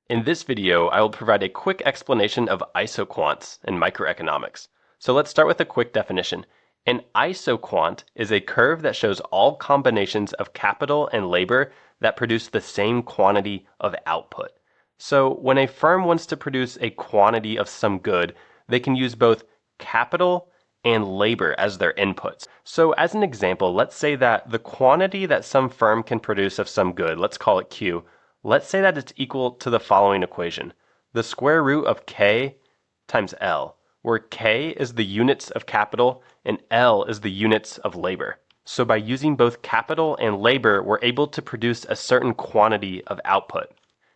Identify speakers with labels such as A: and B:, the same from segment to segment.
A: In this video, I will provide a quick explanation of isoquants in microeconomics. So let's start with a quick definition. An isoquant is a curve that shows all combinations of capital and labor that produce the same quantity of output. So when a firm wants to produce a quantity of some good, they can use both capital and labor as their inputs. So as an example, let's say that the quantity that some firm can produce of some good, let's call it Q, let's say that it's equal to the following equation. The square root of K times L, where K is the units of capital and L is the units of labor. So by using both capital and labor, we're able to produce a certain quantity of output.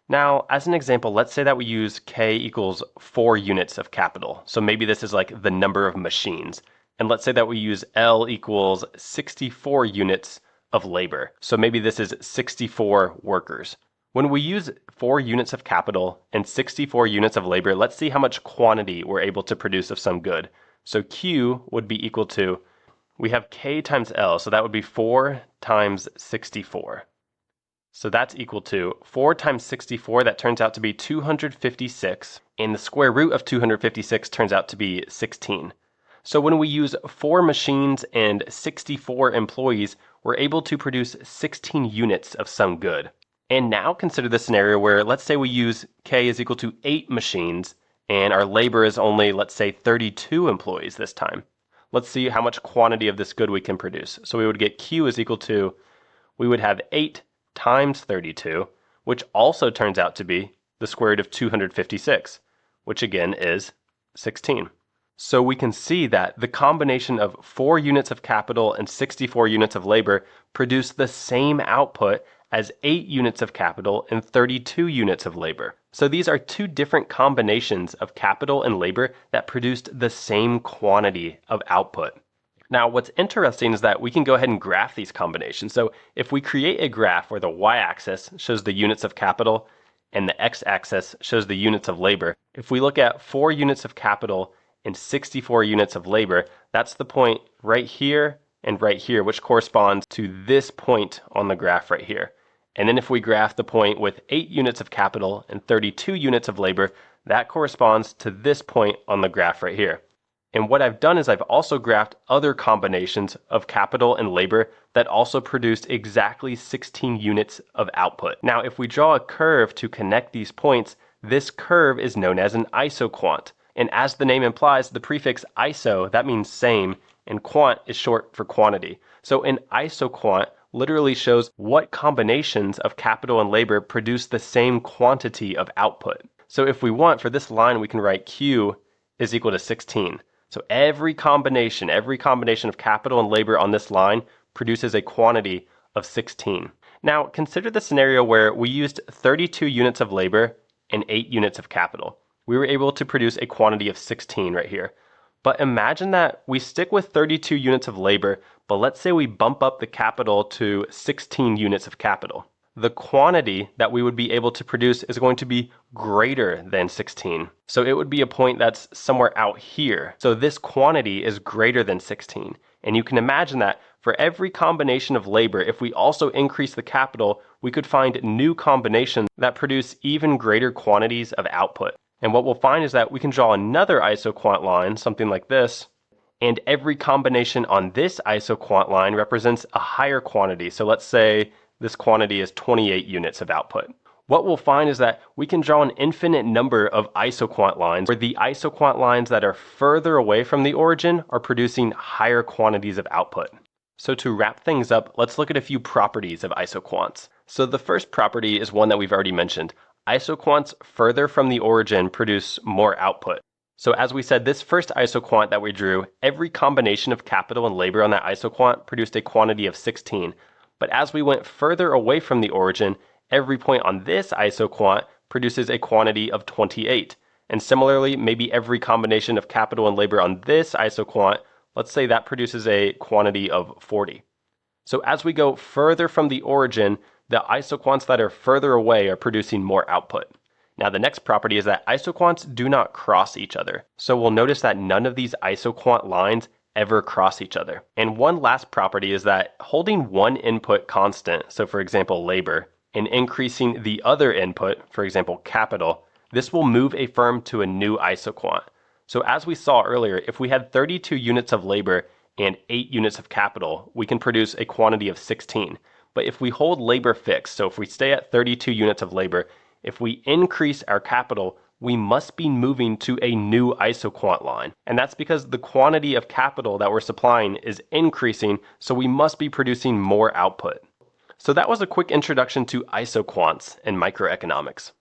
A: Now, as an example, let's say that we use K equals 4 units of capital. So maybe this is like the number of machines. And let's say that we use L equals 64 units of labor. So maybe this is 64 workers. When we use 4 units of capital and 64 units of labor, let's see how much quantity we're able to produce of some good. So Q would be equal to, we have K times L, so that would be 4 times 64. So that's equal to 4 times 64, that turns out to be 256, and the square root of 256 turns out to be 16. So when we use 4 machines and 64 employees, we're able to produce 16 units of some good. And now consider the scenario where, let's say we use K is equal to 8 machines, and our labor is only, let's say, 32 employees this time. Let's see how much quantity of this good we can produce. So we would get Q is equal to, we would have 8 times 32, which also turns out to be the square root of 256, which again is 16. So we can see that the combination of 4 units of capital and 64 units of labor produce the same output as 8 units of capital and 32 units of labor. So these are 2 different combinations of capital and labor that produced the same quantity of output. Now, what's interesting is that we can go ahead and graph these combinations. So if we create a graph where the y-axis shows the units of capital and the x-axis shows the units of labor, if we look at 4 units of capital and 64 units of labor, that's the point right here and right here, which corresponds to this point on the graph right here. And then if we graph the point with 8 units of capital and 32 units of labor, that corresponds to this point on the graph right here. And what I've done is I've also graphed other combinations of capital and labor that also produced exactly 16 units of output. Now, if we draw a curve to connect these points, this curve is known as an isoquant. And as the name implies, the prefix iso, that means same, and quant is short for quantity. So an isoquant literally shows what combinations of capital and labor produce the same quantity of output. So if we want, for this line, we can write Q is equal to 16. So every combination of capital and labor on this line produces a quantity of 16. Now consider the scenario where we used 32 units of labor and 8 units of capital. We were able to produce a quantity of 16 right here. But imagine that we stick with 32 units of labor, but let's say we bump up the capital to 16 units of capital. The quantity that we would be able to produce is going to be greater than 16. So it would be a point that's somewhere out here. So this quantity is greater than 16. And you can imagine that for every combination of labor, if we also increase the capital, we could find new combinations that produce even greater quantities of output. And what we'll find is that we can draw another isoquant line, something like this, and every combination on this isoquant line represents a higher quantity. So let's say this quantity is 28 units of output. What we'll find is that we can draw an infinite number of isoquant lines, where the isoquant lines that are further away from the origin are producing higher quantities of output. So to wrap things up, let's look at a few properties of isoquants. So the first property is one that we've already mentioned. Isoquants further from the origin produce more output. So as we said, this first isoquant that we drew, every combination of capital and labor on that isoquant produced a quantity of 16. But as we went further away from the origin, every point on this isoquant produces a quantity of 28. And similarly, maybe every combination of capital and labor on this isoquant, let's say that produces a quantity of 40. So as we go further from the origin, the isoquants that are further away are producing more output. Now the next property is that isoquants do not cross each other. So we'll notice that none of these isoquant lines ever cross each other. And one last property is that holding one input constant, so for example labor, and increasing the other input, for example, capital, this will move a firm to a new isoquant. So as we saw earlier, if we had 32 units of labor and 8 units of capital, we can produce a quantity of 16. But if we hold labor fixed, so if we stay at 32 units of labor, if we increase our capital, we must be moving to a new isoquant line. And that's because the quantity of capital that we're supplying is increasing, so we must be producing more output. So that was a quick introduction to isoquants and microeconomics.